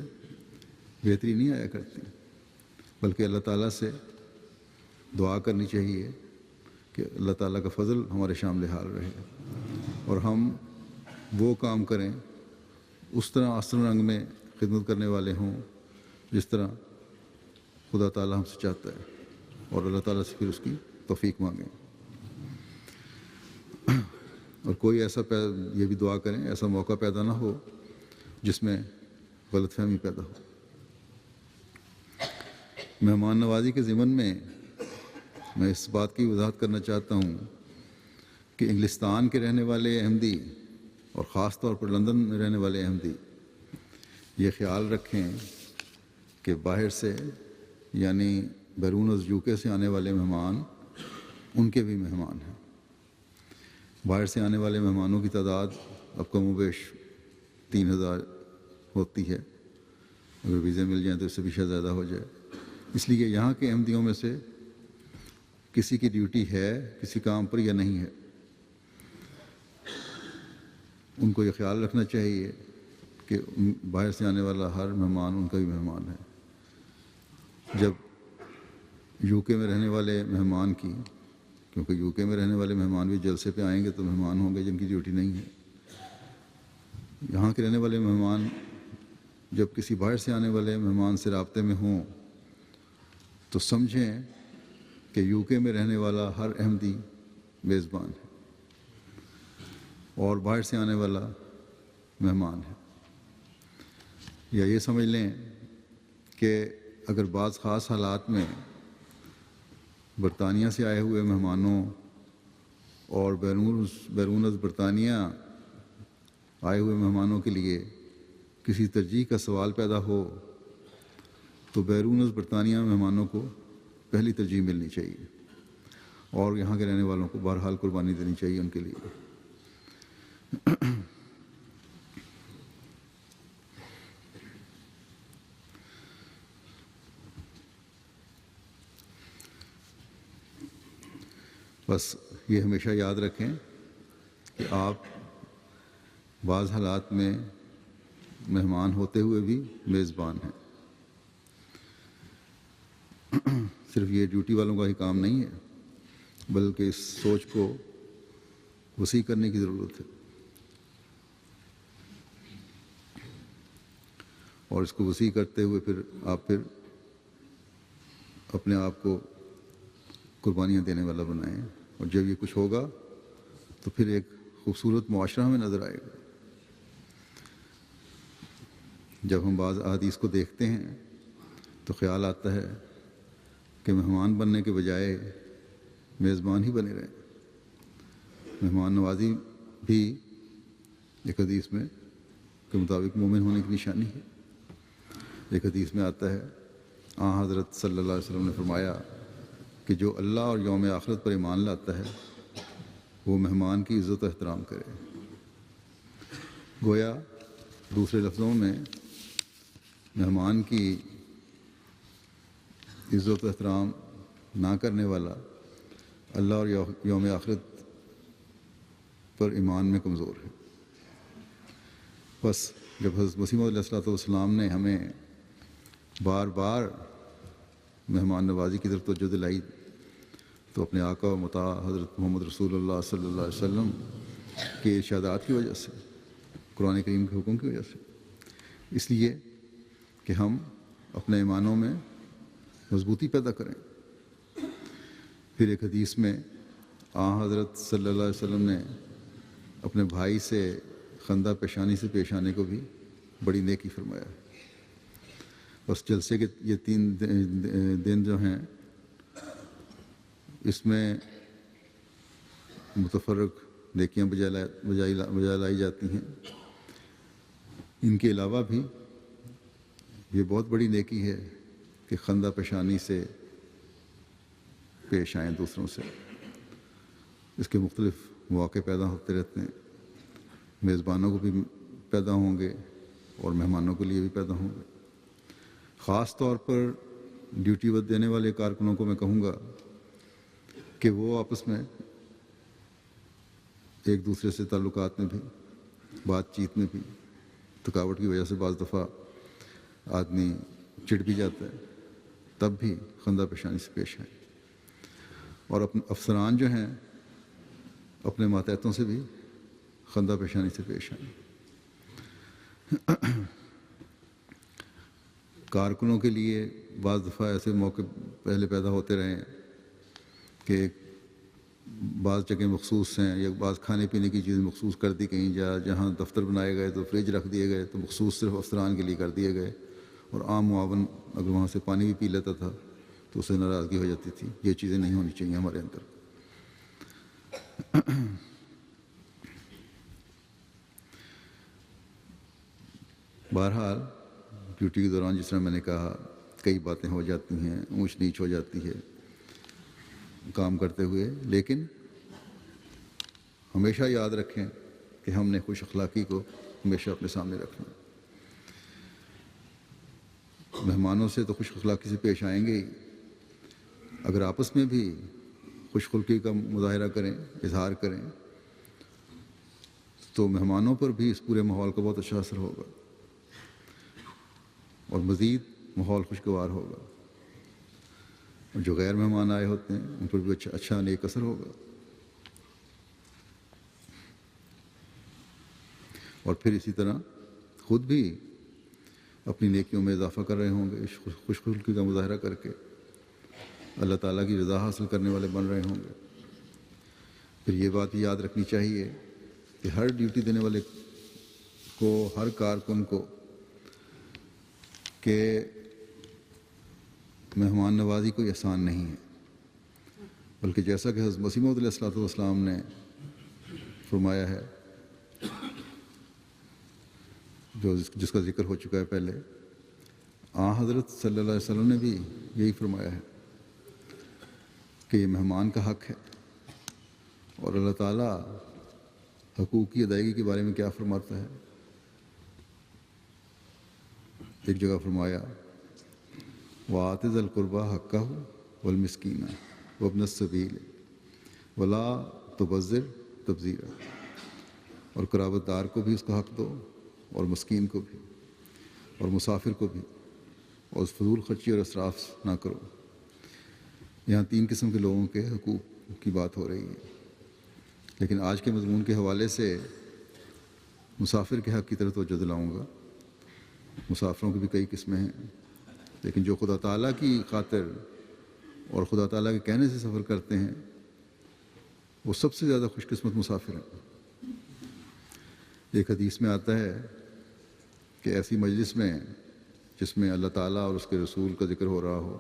بہتری نہیں آیا کرتی، بلکہ اللہ تعالیٰ سے دعا کرنی چاہیے کہ اللہ تعالیٰ کا فضل ہمارے شامل حال رہے اور ہم وہ کام کریں، اس طرح آسن رنگ میں خدمت کرنے والے ہوں جس طرح خدا تعالیٰ ہم سے چاہتا ہے، اور اللہ تعالیٰ سے پھر اس کی توفیق مانگیں۔ اور کوئی ایسا یہ بھی دعا کریں ایسا موقع پیدا نہ ہو جس میں غلط فہمی پیدا ہو۔ مہمان نوازی کے ضمن میں اس بات کی وضاحت کرنا چاہتا ہوں کہ انگلستان کے رہنے والے احمدی اور خاص طور پر لندن میں رہنے والے احمدی یہ خیال رکھیں کہ باہر سے یعنی بیرون از یو کے سے آنے والے مہمان ان کے بھی مہمان ہیں۔ باہر سے آنے والے مہمانوں کی تعداد اب کم و بیش 3000 ہوتی ہے، اگر ویزے مل جائیں تو اس سے بھی شاید زیادہ ہو جائے۔ اس لیے یہاں کے احمدیوں میں سے کسی کی ڈیوٹی ہے کسی کام پر یا نہیں ہے، ان کو یہ خیال رکھنا چاہیے کہ باہر سے آنے والا ہر مہمان ان کا بھی مہمان ہے۔ جب یو کے میں رہنے والے مہمان کی، کیونکہ یو کے میں رہنے والے مہمان بھی جلسے پہ آئیں گے تو مہمان ہوں گے جن کی ڈیوٹی نہیں ہے، یہاں کے رہنے والے مہمان جب کسی باہر سے آنے والے مہمان سے رابطے میں ہوں تو سمجھیں کہ یو کے میں رہنے والا ہر احمدی میزبان ہے اور باہر سے آنے والا مہمان ہے۔ یا یہ سمجھ لیں کہ اگر بعض خاص حالات میں برطانیہ سے آئے ہوئے مہمانوں اور بیرون از برطانیہ آئے ہوئے مہمانوں کے لیے کسی ترجیح کا سوال پیدا ہو تو بیرون از برطانیہ مہمانوں کو پہلی ترجیح ملنی چاہیے اور یہاں کے رہنے والوں کو بہرحال قربانی دینی چاہیے ان کے لیے۔ بس یہ ہمیشہ یاد رکھیں کہ آپ بعض حالات میں مہمان ہوتے ہوئے بھی میزبان ہیں۔ صرف یہ ڈیوٹی والوں کا ہی کام نہیں ہے، بلکہ اس سوچ کو وسیع کرنے کی ضرورت ہے اور اس کو وسیع کرتے ہوئے پھر آپ اپنے آپ کو قربانیاں دینے والا بنائیں، اور جب یہ کچھ ہوگا تو پھر ایک خوبصورت معاشرہ ہمیں نظر آئے گا۔ جب ہم بعض احادیث کو دیکھتے ہیں تو خیال آتا ہے کہ مہمان بننے کے بجائے میزبان ہی بنے رہے۔ مہمان نوازی بھی ایک حدیث میں کے مطابق مومن ہونے کی نشانی ہے۔ ایک حدیث میں آتا ہے، حضرت صلی اللہ علیہ وسلم نے فرمایا کہ جو اللہ اور یوم آخرت پر ایمان لاتا ہے وہ مہمان کی عزت و احترام کرے۔ گویا دوسرے لفظوں میں مہمان کی عزت و احترام نہ کرنے والا اللہ اور یوم آخرت پر ایمان میں کمزور ہے۔ بس جب حضرت مسیح موعود علیہ الصلوۃ والسلام نے ہمیں بار بار مہمان نوازی کی طرف توجہ دلائی تو اپنے آقا و مطاع حضرت محمد رسول اللہ صلی اللہ علیہ وسلم کے ارشادات کی وجہ سے، قرآن کریم کے حکم کی وجہ سے، اس لیے کہ ہم اپنے ایمانوں میں مضبوطی پیدا کریں۔ پھر ایک حدیث میں حضرت صلی اللہ علیہ وسلم نے اپنے بھائی سے خندہ پیشانی سے پیش آنے کو بھی بڑی نیکی فرمایا۔ بس جلسے کے یہ 3 دن جو ہیں اس میں متفرق نیکیاں بجا لائی جاتی ہیں۔ ان کے علاوہ بھی یہ بہت بڑی نیکی ہے کہ خندہ پیشانی سے پیش آئیں دوسروں سے۔ اس کے مختلف مواقع پیدا ہوتے رہتے ہیں، میزبانوں کو بھی پیدا ہوں گے اور مہمانوں کے لیے بھی پیدا ہوں گے۔ خاص طور پر ڈیوٹی دینے والے کارکنوں کو میں کہوں گا کہ وہ آپس میں ایک دوسرے سے تعلقات میں بھی، بات چیت میں بھی تھکاوٹ کی وجہ سے بعض دفعہ آدمی چڑ بھی جاتا ہے، تب بھی خندہ پیشانی سے پیش آئیں، اور اپنے افسران جو ہیں اپنے ماتحتوں سے بھی خندہ پیشانی سے پیش آئیں۔ کارکنوں کے لیے بعض دفعہ ایسے موقع پہلے پیدا ہوتے رہے ہیں کہ بعض جگہیں مخصوص ہیں یا بعض کھانے پینے کی چیزیں مخصوص کر دی گئیں، جہاں دفتر بنائے گئے تو فریج رکھ دیے گئے تو مخصوص صرف افسران کے لیے کر دیے گئے، اور عام معاون اگر وہاں سے پانی بھی پی لیتا تھا تو اسے ناراضگی ہو جاتی تھی۔ یہ چیزیں نہیں ہونی چاہیے ہمارے اندر۔ بہرحال ڈیوٹی کے دوران جس طرح میں نے کہا کئی باتیں ہو جاتی ہیں، اونچ نیچ ہو جاتی ہے کام کرتے ہوئے، لیکن ہمیشہ یاد رکھیں کہ ہم نے خوش اخلاقی کو ہمیشہ اپنے سامنے رکھنا۔ مہمانوں سے تو خوش اخلاقی سے پیش آئیں گے ہی، اگر آپس میں بھی خوش خلقی کا مظاہرہ کریں، اظہار کریں، تو مہمانوں پر بھی اس پورے ماحول کا بہت اچھا اثر ہوگا۔ اور مزید ماحول خوشگوار ہوگا، اور جو غیر مہمان آئے ہوتے ہیں ان پر بھی اچھا نیک اثر ہوگا، اور پھر اسی طرح خود بھی اپنی نیکیوں میں اضافہ کر رہے ہوں گے، خوشخلقی کا مظاہرہ کر کے اللہ تعالیٰ کی رضا حاصل کرنے والے بن رہے ہوں گے۔ پھر یہ بات یاد رکھنی چاہیے کہ ہر ڈیوٹی دینے والے کو، ہر کارکن کو، کہ مہمان نوازی کوئی آسان نہیں ہے، بلکہ جیسا کہ حضرت مسیح موعود علیہ السلام نے فرمایا ہے، جس کا ذکر ہو چکا ہے پہلے، حضرت صلی اللہ علیہ وسلم نے بھی یہی فرمایا ہے کہ یہ مہمان کا حق ہے، اور اللہ تعالیٰ حقوق کی ادائیگی کے بارے میں کیا فرماتا ہے؟ ایک جگہ فرمایا وَآتِ ذِی الْقُرْبَىٰ حَقَّهُ وَالْمِسْكِینَ وَابْنَ السَّبِیلِ وَلَا تُبَذِّرْ تَبْذِیرًا، اور قرابت دار کو بھی اس کا حق دو، اور مسکین کو بھی، اور مسافر کو بھی، اور فضول خرچی اور اسراف نہ کرو۔ یہاں 3 قسم کے لوگوں کے حقوق کی بات ہو رہی ہے، لیکن آج کے مضمون کے حوالے سے مسافر کے حق کی طرف توجہ دلاؤں گا۔ مسافروں کی بھی کئی قسمیں ہیں، لیکن جو خدا تعالیٰ کی خاطر اور خدا تعالیٰ کے کہنے سے سفر کرتے ہیں وہ سب سے زیادہ خوش قسمت مسافر ہیں۔ ایک حدیث میں آتا ہے کہ ایسی مجلس میں جس میں اللہ تعالیٰ اور اس کے رسول کا ذکر ہو رہا ہو،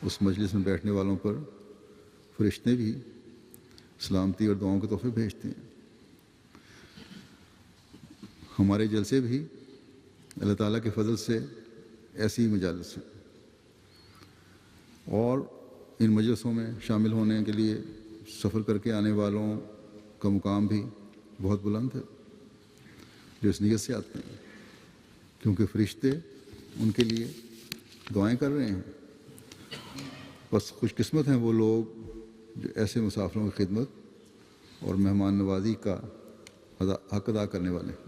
اس مجلس میں بیٹھنے والوں پر فرشتے بھی سلامتی اور دعاؤں کے تحفے بھیجتے ہیں۔ ہمارے جلسے بھی اللہ تعالیٰ کے فضل سے ایسی مجالس ہیں، اور ان مجلسوں میں شامل ہونے کے لیے سفر کر کے آنے والوں کا مقام بھی بہت بلند ہے، جو اس نیت سے آتے ہیں، کیونکہ فرشتے ان کے لیے دعائیں کر رہے ہیں۔ بس خوش قسمت ہیں وہ لوگ جو ایسے مسافروں کی خدمت اور مہمان نوازی کا حق ادا کرنے والے ہیں،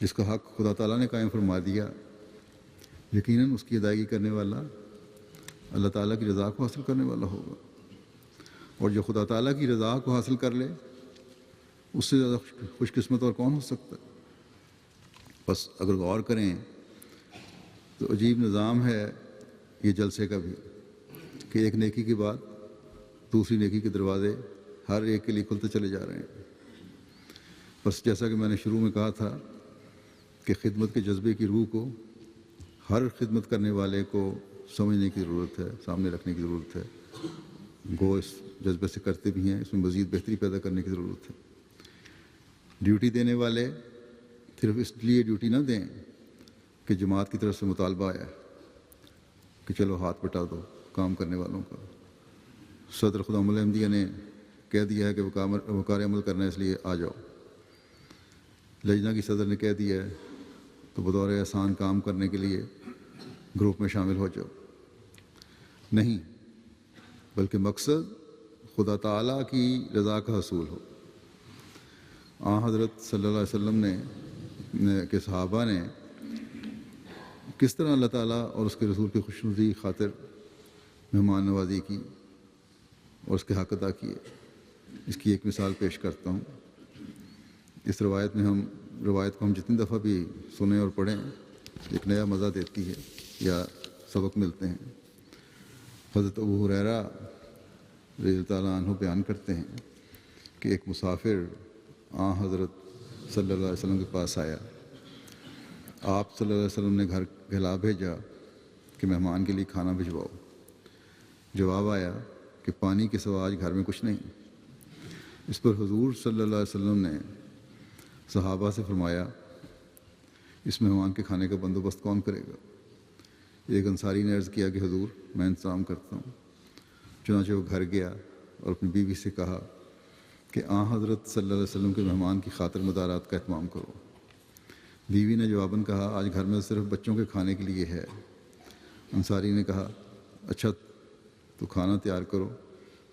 جس کا حق خدا تعالیٰ نے قائم فرما دیا۔ یقیناً اس کی ادائیگی کرنے والا اللہ تعالیٰ کی رضا کو حاصل کرنے والا ہوگا، اور جو خدا تعالیٰ کی رضا کو حاصل کر لے اس سے زیادہ خوش قسمت اور کون ہو سکتا ہے؟ بس اگر غور کریں تو عجیب نظام ہے یہ جلسے کا بھی، کہ ایک نیکی کے بعد دوسری نیکی کے دروازے ہر ایک کے لیے کھلتے چلے جا رہے ہیں۔ بس جیسا کہ میں نے شروع میں کہا تھا کہ خدمت کے جذبے کی روح کو ہر خدمت کرنے والے کو سمجھنے کی ضرورت ہے، سامنے رکھنے کی ضرورت ہے۔ گو اس جذبے سے کرتے بھی ہیں، اس میں مزید بہتری پیدا کرنے کی ضرورت ہے۔ ڈیوٹی دینے والے صرف اس لیے ڈیوٹی نہ دیں کہ جماعت کی طرف سے مطالبہ آیا ہے کہ چلو ہاتھ بٹا دو کام کرنے والوں کا۔ صدر خدام الحمدیہ نے کہہ دیا ہے کہ وقار عمل کرنا ہے، اس لیے آ جاؤ۔ لجنہ کی صدر نے کہہ دیا ہے تو بطور احسان کام کرنے کے لیے گروپ میں شامل ہو جاؤ۔ نہیں، بلکہ مقصد خدا تعالیٰ کی رضا کا حصول ہو۔ حضرت صلی اللہ علیہ وسلم نے کہ صحابہ نے کس طرح اللہ تعالیٰ اور اس کے رسول کی خوشنودی خاطر مہمان نوازی کی اور اس کے حق ادا کیے، اس کی ایک مثال پیش کرتا ہوں۔ اس روایت کو ہم جتنی دفعہ بھی سنیں اور پڑھیں ایک نیا مزہ دیتی ہے یا سبق ملتے ہیں۔ حضرت ابو ہریرہ رضی اللہ تعالیٰ عنہ بیان کرتے ہیں کہ ایک مسافر حضرت صلی اللہ علیہ وسلم کے پاس آیا۔ آپ صلی اللہ علیہ وسلم نے گھر کہلا بھیجا کہ مہمان کے لیے کھانا بھجواؤ۔ جواب آیا کہ پانی کے سوا آج گھر میں کچھ نہیں۔ اس پر حضور صلی اللہ علیہ وسلم نے صحابہ سے فرمایا اس مہمان کے کھانے کا بندوبست کون کرے گا؟ ایک انصاری نے عرض کیا کہ حضور میں انتظام کرتا ہوں۔ چنانچہ وہ گھر گیا اور اپنی بیوی سے کہا کہ حضرت صلی اللہ علیہ وسلم کے مہمان کی خاطر مدارات کا اہتمام کرو۔ بیوی نے جواباً کہا آج گھر میں صرف بچوں کے کھانے کے لیے ہے۔ انصاری نے کہا اچھا تو کھانا تیار کرو،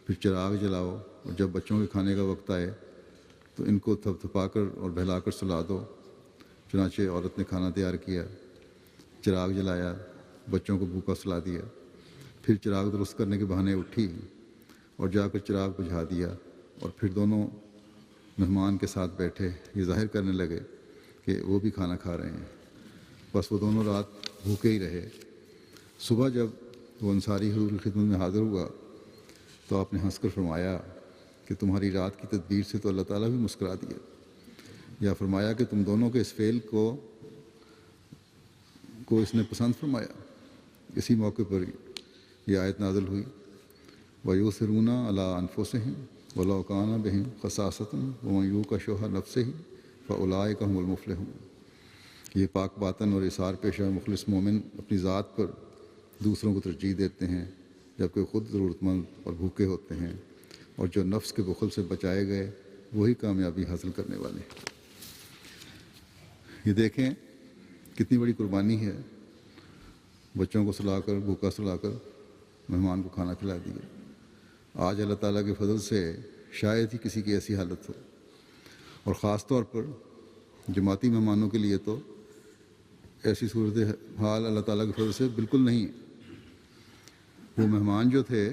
پھر چراغ جلاؤ، اور جب بچوں کے کھانے کا وقت آئے تو ان کو تھپ تھپا کر اور بہلا کر سلا دو۔ چنانچہ عورت نے کھانا تیار کیا چراغ جلایا، بچوں کو بھوکا سلا دیا، پھر چراغ درست کرنے کے بہانے اٹھی اور جا کر چراغ بجھا دیا، اور پھر دونوں مہمان کے ساتھ بیٹھے یہ ظاہر کرنے لگے کہ وہ بھی کھانا کھا رہے ہیں۔ بس وہ دونوں رات بھوکے ہی رہے۔ صبح جب وہ انصاری حضور کی خدمت میں حاضر ہوا تو آپ نے ہنس کر فرمایا کہ تمہاری رات کی تدبیر سے تو اللہ تعالیٰ بھی مسکرا دیا، یا فرمایا کہ تم دونوں کے اس فعل کو اس نے پسند فرمایا۔ اسی موقع پر یہ آیت نازل ہوئی، وَيُؤْثِرُونَ عَلَىٰ أَنفُسِهِمْ وَلَوْ كَانَ بِهِمْ خَصَاصَةٌ وَمَن يُوقَ شُحَّ نَفْسِهِ فَأُولَٰئِكَ هُمُ الْمُفْلِحُونَ۔ یہ پاک باطن اور اظہار پیشہ مخلص مومن اپنی ذات پر دوسروں کو ترجیح دیتے ہیں جبکہ خود ضرورت مند اور بھوکے ہوتے ہیں، اور جو نفس کے بخل سے بچائے گئے وہی کامیابی حاصل کرنے والے ہیں۔ یہ دیکھیں کتنی بڑی قربانی ہے، بچوں کو سلا کر، بھوکا سلا کر مہمان کو کھانا کھلا دیا۔ آج اللہ تعالیٰ کے فضل سے شاید ہی کسی کی ایسی حالت ہو، اور خاص طور پر جماعتی مہمانوں کے لیے تو ایسی صورت حال اللہ تعالیٰ کے فضل سے بالکل نہیں ہے۔ وہ مہمان جو تھے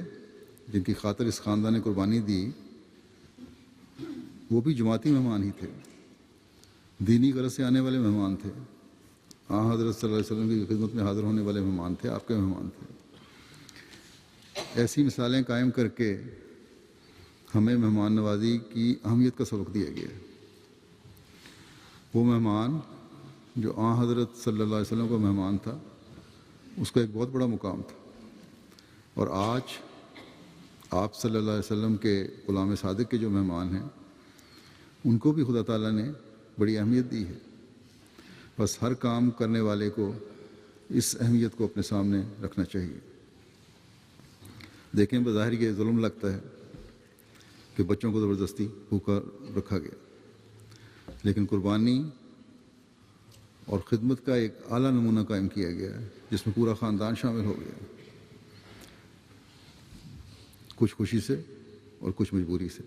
جن کی خاطر اس خاندان نے قربانی دی، وہ بھی جماعتی مہمان ہی تھے، دینی غرض سے آنے والے مہمان تھے، حضرت صلی اللہ علیہ وسلم کی خدمت میں حاضر ہونے والے مہمان تھے، آپ کے مہمان تھے۔ ایسی مثالیں قائم کر کے ہمیں مہمان نوازی کی اہمیت کا سبق دیا گیا ہے۔ وہ مہمان جو حضرت صلی اللہ علیہ وسلم کا مہمان تھا، اس کا ایک بہت بڑا مقام تھا، اور آج آپ صلی اللہ علیہ وسلم کے غلام صادق کے جو مہمان ہیں ان کو بھی خدا تعالیٰ نے بڑی اہمیت دی ہے۔ بس ہر کام کرنے والے کو اس اہمیت کو اپنے سامنے رکھنا چاہیے۔ دیکھیں بظاہر یہ ظلم لگتا ہے کہ بچوں کو زبردستی بھوکا رکھا گیا، لیکن قربانی اور خدمت کا ایک اعلیٰ نمونہ قائم کیا گیا ہے جس میں پورا خاندان شامل ہو گیا، کچھ خوشی سے اور کچھ مجبوری سے۔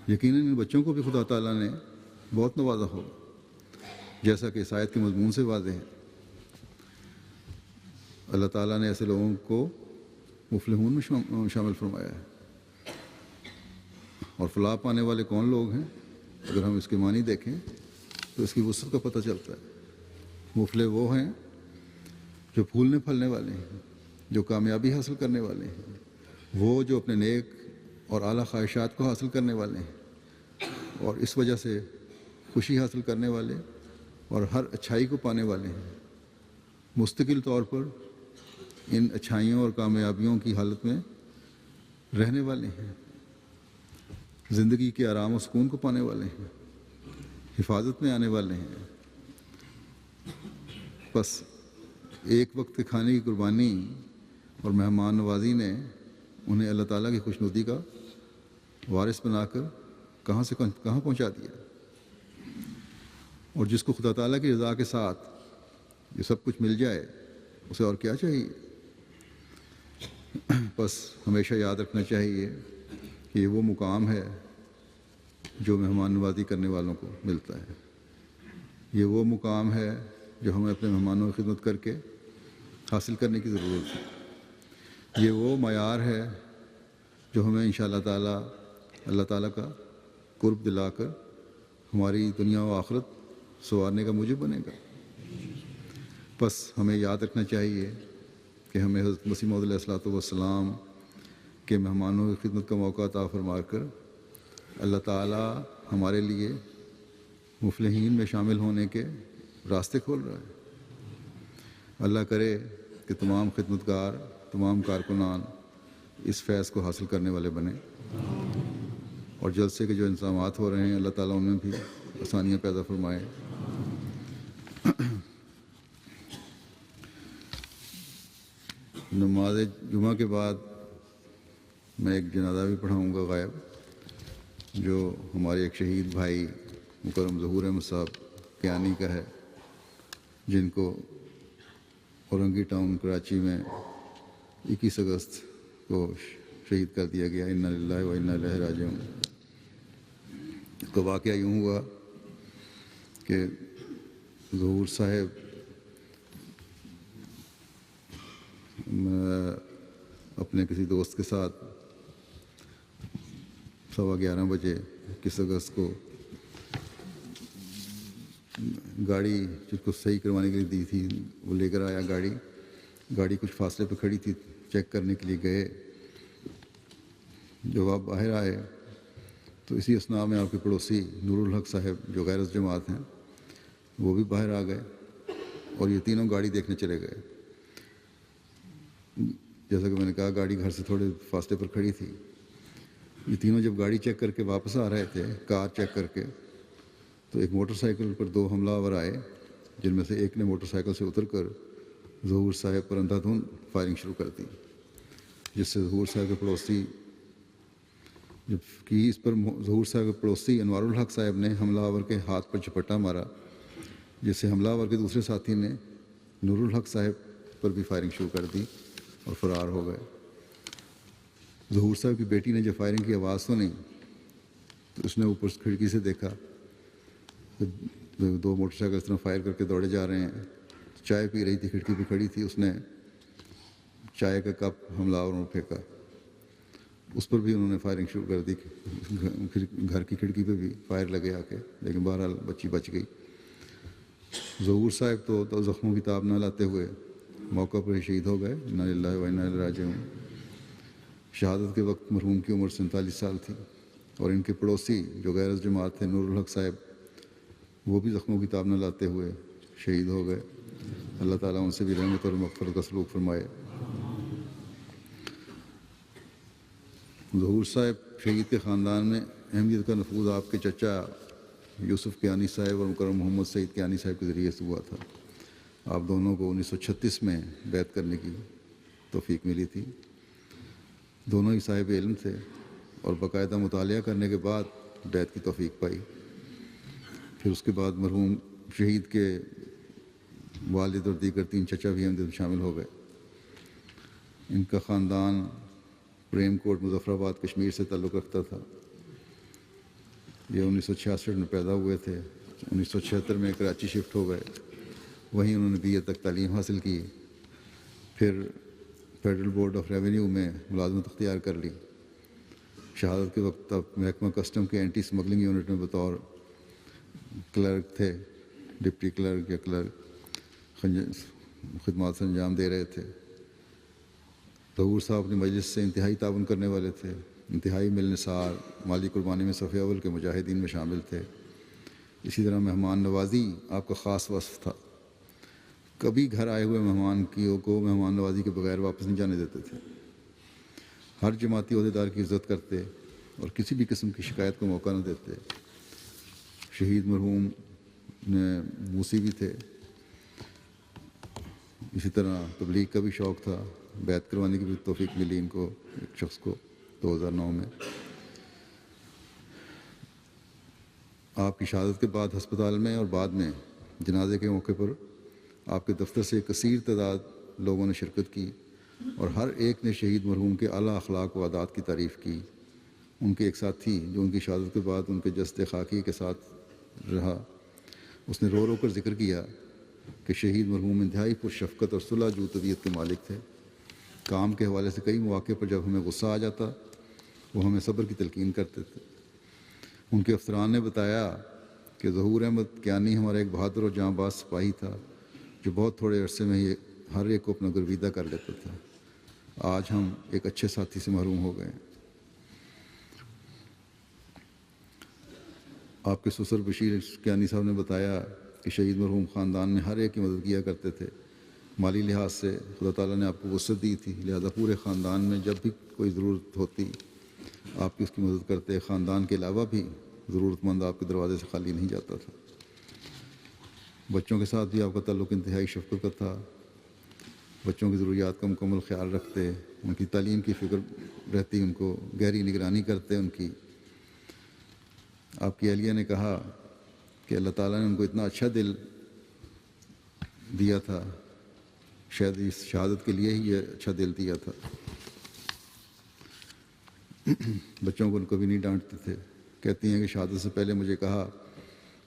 یقیناً ان بچوں کو بھی خدا تعالیٰ نے بہت نوازا ہوگا، جیسا کہ اس آیت کے مضمون سے واضح ہے۔ اللہ تعالیٰ نے ایسے لوگوں کو مفلحون میں شامل فرمایا ہے۔ اور فلاح پانے والے کون لوگ ہیں؟ اگر ہم اس کے معنی دیکھیں تو اس کی وسعت کا پتہ چلتا ہے۔ مفلح وہ ہیں جو پھولنے پھلنے والے ہیں، جو کامیابی حاصل کرنے والے ہیں، وہ جو اپنے نیک اور اعلیٰ خواہشات کو حاصل کرنے والے ہیں اور اس وجہ سے خوشی حاصل کرنے والے اور ہر اچھائی کو پانے والے ہیں، مستقل طور پر ان اچھائیوں اور کامیابیوں کی حالت میں رہنے والے ہیں، زندگی کے آرام و سکون کو پانے والے ہیں، حفاظت میں آنے والے ہیں۔ بس ایک وقت کے کھانے کی قربانی اور مہمان نوازی نے انہیں اللہ تعالیٰ کی خوشنودی کا وارث بنا کر کہاں سے کہاں پہنچا دیا۔ اور جس کو خدا تعالیٰ کی رضا کے ساتھ یہ سب کچھ مل جائے اسے اور کیا چاہیے۔ بس ہمیشہ یاد رکھنا چاہیے کہ یہ وہ مقام ہے جو مہمان نوازی کرنے والوں کو ملتا ہے، یہ وہ مقام ہے جو ہمیں اپنے مہمانوں کی خدمت کر کے حاصل کرنے کی ضرورت ہے، یہ وہ معیار ہے جو ہمیں انشاءاللہ تعالیٰ اللہ تعالیٰ کا قرب دلا کر ہماری دنیا و آخرت سنوارنے کا موجب بنے گا۔ بس ہمیں یاد رکھنا چاہیے کہ ہمیں حضرت مسیح موعود علیہ الصلوۃ والسلام کے مہمانوں کی خدمت کا موقع عطا فرما کر اللہ تعالیٰ ہمارے لیے مفلحین میں شامل ہونے کے راستے کھول رہا ہے۔ اللہ کرے کہ تمام خدمتگار، تمام کارکنان اس فیض کو حاصل کرنے والے بنیں، اور جلسے کے جو انتظامات ہو رہے ہیں اللہ تعالیٰ ان میں بھی آسانیاں پیدا فرمائے۔ نماز جمعہ کے بعد میں ایک جنازہ بھی پڑھاؤں گا غائب، جو ہمارے ایک شہید بھائی مکرم ظہور احمد صاحب کیانی کا ہے، جن کو اورنگی ٹاؤن کراچی میں 21 اگست کو شہید کر دیا گیا۔ انا للہ و انا الیہ راجعون۔ اس کا واقعہ یوں ہوا کہ ظہور صاحب اپنے کسی دوست کے ساتھ 11:15 بجے 21 اگست کو گاڑی جس کو صحیح کروانے کے لیے دی تھی وہ لے کر آیا گاڑی کچھ فاصلے پہ کھڑی تھی، چیک کرنے کے لیے گئے. جب آپ باہر آئے تو اسی اثناء میں آپ کے پڑوسی نور الحق صاحب جو غیر جماعت ہیں وہ بھی باہر آ گئے اور یہ تینوں گاڑی دیکھنے چلے گئے. جیسا کہ میں نے کہا گاڑی گھر سے تھوڑے فاصلے پر کھڑی تھی. یہ تینوں جب گاڑی چیک کر کے واپس آ رہے تھے کار چیک کر کے تو ایک موٹر سائیکل پر 2 حملہ آور آئے جن میں سے ایک نے موٹر سائیکل سے اتر کر ظہور صاحب پر اندھا دھند فائرنگ شروع کر دی، جس سے ظہور صاحب کے پڑوسی ظہور صاحب کے پڑوسی انوار الحق صاحب نے حملہ آور کے ہاتھ پر جھپٹا مارا، جس سے حملہ آور کے دوسرے ساتھی نے نور الحق صاحب پر بھی فائرنگ شروع کر دی اور فرار ہو گئے. ظہور صاحب کی بیٹی نے جب فائرنگ کی آواز سنی تو اس نے اوپر کھڑکی سے دیکھا کہ 2 موٹر سائیکل اس طرح فائر کر کے دوڑے جا رہے ہیں. چائے پی رہی تھی، کھڑکی پہ کھڑی تھی، اس نے چائے کا کپ حملہ آوروں میں پھینکا، اس پر بھی انہوں نے فائرنگ شروع کر دی. گھر کی کھڑکی پہ بھی فائر لگے آ کے، لیکن بہرحال بچی بچ گئی. ظہور صاحب تو زخموں کی تاب نہ لاتے ہوئے موقع پر ہی شہید ہو گئے. انا للہ و انا الیہ راجعون. شہادت کے وقت مرحوم کی عمر 47 سال تھی اور ان کے پڑوسی جو غیر جماعت تھے نور الحق صاحب وہ بھی زخموں کی تاب نہ لاتے ہوئے شہید ہو گئے. اللہ تعالیٰ ان سے بھی رحمت اور مغفرت کا سلوک فرمائے. ظہور صاحب شہید کے خاندان میں اہمیت کا نفوذ آپ کے چچا یوسف کیانی صاحب اور مکرم محمد سعید کیانی صاحب کے ذریعے سے ہوا تھا. آپ دونوں کو 1936 میں بیعت کرنے کی توفیق ملی تھی. دونوں ہی صاحب علم تھے اور باقاعدہ مطالعہ کرنے کے بعد بیعت کی توفیق پائی. پھر اس کے بعد مرحوم شہید کے والد اور دیگر 3 چچا بھی ہم شامل ہو گئے. ان کا خاندان پریم کوٹ مظفر آباد کشمیر سے تعلق رکھتا تھا. یہ 1966 میں پیدا ہوئے تھے. 1976 میں کراچی شفٹ ہو گئے. وہیں انہوں نے BA تک تعلیم حاصل کی. پھر فیڈرل بورڈ آف ریونیو میں ملازمت اختیار کر لی. شہادت کے وقت اب محکمہ کسٹم کے اینٹی اسمگلنگ یونٹ میں بطور کلرک تھے، ڈپٹی کلرک یا کلرک خدمات سے انجام دے رہے تھے. ظہور صاحب اپنی مجلس سے انتہائی تعاون کرنے والے تھے. انتہائی ملنسار، مالی قربانی میں صف اول کے مجاہدین میں شامل تھے. اسی طرح مہمان نوازی آپ کا خاص وصف تھا. کبھی گھر آئے ہوئے مہمان کو مہمان نوازی کے بغیر واپس نہیں جانے دیتے تھے. ہر جماعتی عہدیدار کی عزت کرتے اور کسی بھی قسم کی شکایت کو موقع نہ دیتے. شہید مرحوم موسی بھی تھے. اسی طرح تبلیغ کا بھی شوق تھا. بیعت کروانے کی بھی توفیق ملی ان کو، ایک شخص کو 2009 میں. آپ کی شہادت کے بعد ہسپتال میں اور بعد میں جنازے کے موقع پر آپ کے دفتر سے کثیر تعداد لوگوں نے شرکت کی اور ہر ایک نے شہید مرحوم کے اعلیٰ اخلاق و عادات کی تعریف کی. ان کے ایک ساتھی جو ان کی شہادت کے بعد ان کے جسد خاکی کے ساتھ رہا، اس نے رو رو کر ذکر کیا کہ شہید مرحوم انتہائی پرشفقت اور صلح جو طبیعت کے مالک تھے. کام کے حوالے سے کئی مواقع پر جب ہمیں غصہ آ جاتا وہ ہمیں صبر کی تلقین کرتے تھے. ان کے افسران نے بتایا کہ ظہور احمد کیانی ہمارا ایک بہادر اور جاں باز سپاہی تھا جو بہت تھوڑے عرصے میں ہی ہر ایک کو اپنا گرویدہ کر لیتا تھا. آج ہم ایک اچھے ساتھی سے محروم ہو گئے. آپ کے سسر بشیر کیانی صاحب نے بتایا کہ شہید مرحوم خاندان میں ہر ایک کی مدد کیا کرتے تھے. مالی لحاظ سے خدا تعالیٰ نے آپ کو وسعت دی تھی، لہذا پورے خاندان میں جب بھی کوئی ضرورت ہوتی آپ کی اس کی مدد کرتے. خاندان کے علاوہ بھی ضرورت مند آپ کے دروازے سے خالی نہیں جاتا تھا. بچوں کے ساتھ بھی آپ کا تعلق انتہائی شفقت کا تھا. بچوں کی ضروریات کا مکمل خیال رکھتے، ان کی تعلیم کی فکر رہتی، ان کو گہری نگرانی کرتے. ان کی آپ کی اہلیہ نے کہا کہ اللہ تعالیٰ نے ان کو اتنا اچھا دل دیا تھا، شاید اس شہادت کے لیے ہی یہ اچھا دل دیا تھا. بچوں کو کبھی نہیں ڈانٹتے تھے. کہتی ہیں کہ شہادت سے پہلے مجھے کہا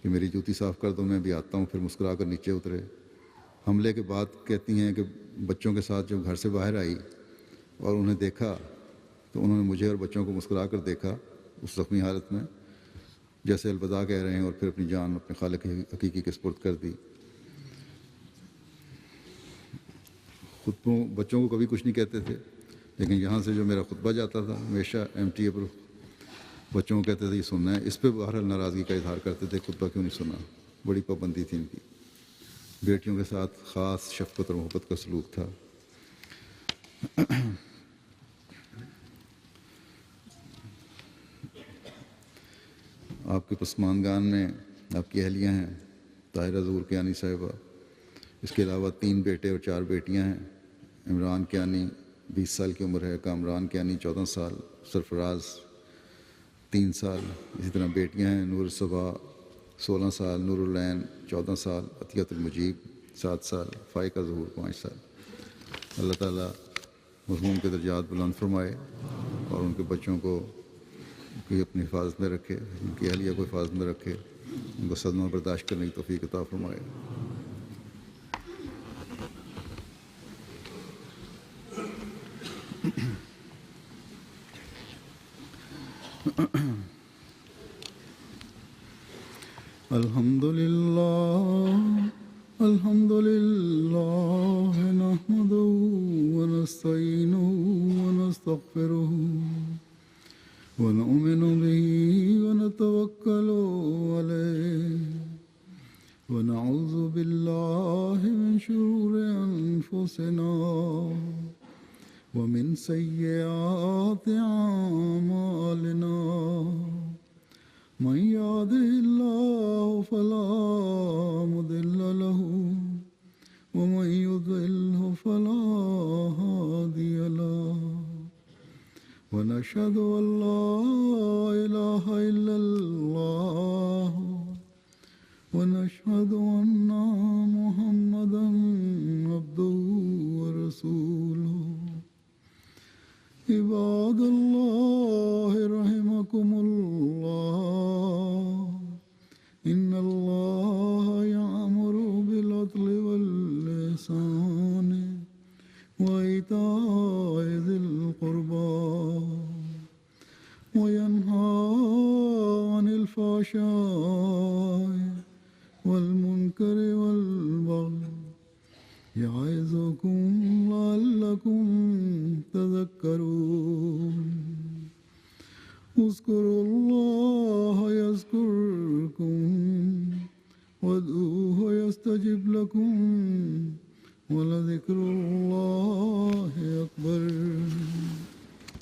کہ میری جوتی صاف کر دو، میں بھی آتا ہوں. پھر مسکرا کر نیچے اترے. حملے کے بعد کہتی ہیں کہ بچوں کے ساتھ جب گھر سے باہر آئی اور انہیں دیکھا تو انہوں نے مجھے اور بچوں کو مسکرا کر دیکھا اس زخمی حالت میں، جیسے الوداع کہہ رہے ہیں، اور پھر اپنی جان اپنے خالق حقیقی کے سپرد کر دی۔ خطبوں بچوں کو کبھی کچھ نہیں کہتے تھے، لیکن یہاں سے جو میرا خطبہ جاتا تھا ہمیشہ MTA پر بچوں کو کہتے تھے یہ سننا ہے، اس پہ بہرحال ناراضگی کا اظہار کرتے تھے، خطبہ کیوں نہیں سنا۔ بڑی پابندی تھی ان کی۔ بیٹیوں کے ساتھ خاص شفقت اور محبت کا سلوک تھا۔ آپ کے پسماندگان میں آپ کی اہلیہ ہیں طاہرہ ظہور کیانی صاحبہ، اس کے علاوہ 3 بیٹے اور 4 بیٹیاں ہیں۔ عمران کیانی 20 سال کی عمر ہے، کامران کیانی 14 سال، سرفراز 3 سال، اسی طرح بیٹیاں ہیں نور صبا 16 سال، نور العین 14 سال، عطیت المجیب 7 سال، فائقہ ظہور 5 سال۔ اللہ تعالیٰ مرحوم کے درجات بلند فرمائے اور ان کے بچوں کو کی اپنی حفاظت میں رکھے، ان کی اہلیہ کو حفاظت میں رکھے، ان کو صدمہ برداشت کرنے کی توفیق عطا فرمائے۔ الحمد للہ نحمده ونستعینه ونستغفره ونؤمن به ونتوکل علیہ ونعوذ باللہ من شرور انفسنا ومن سیئات اعمالنا من يهده الله فلا مضل له ومن يضلل فلا هادي له ونشهد أن لا إله إلا الله ونشهد أن محمدا عبده ورسوله عباد الله رحمكم الله إن الله يأمر بالعدل والإحسان وإيتاء ذي القربى وينهى عن الفحشاء والمنكر والبغي يعظكم لعلكم تذكرون اذكروا الله يذكركم وادعوه يستجب لكم ولذكر الله أكبر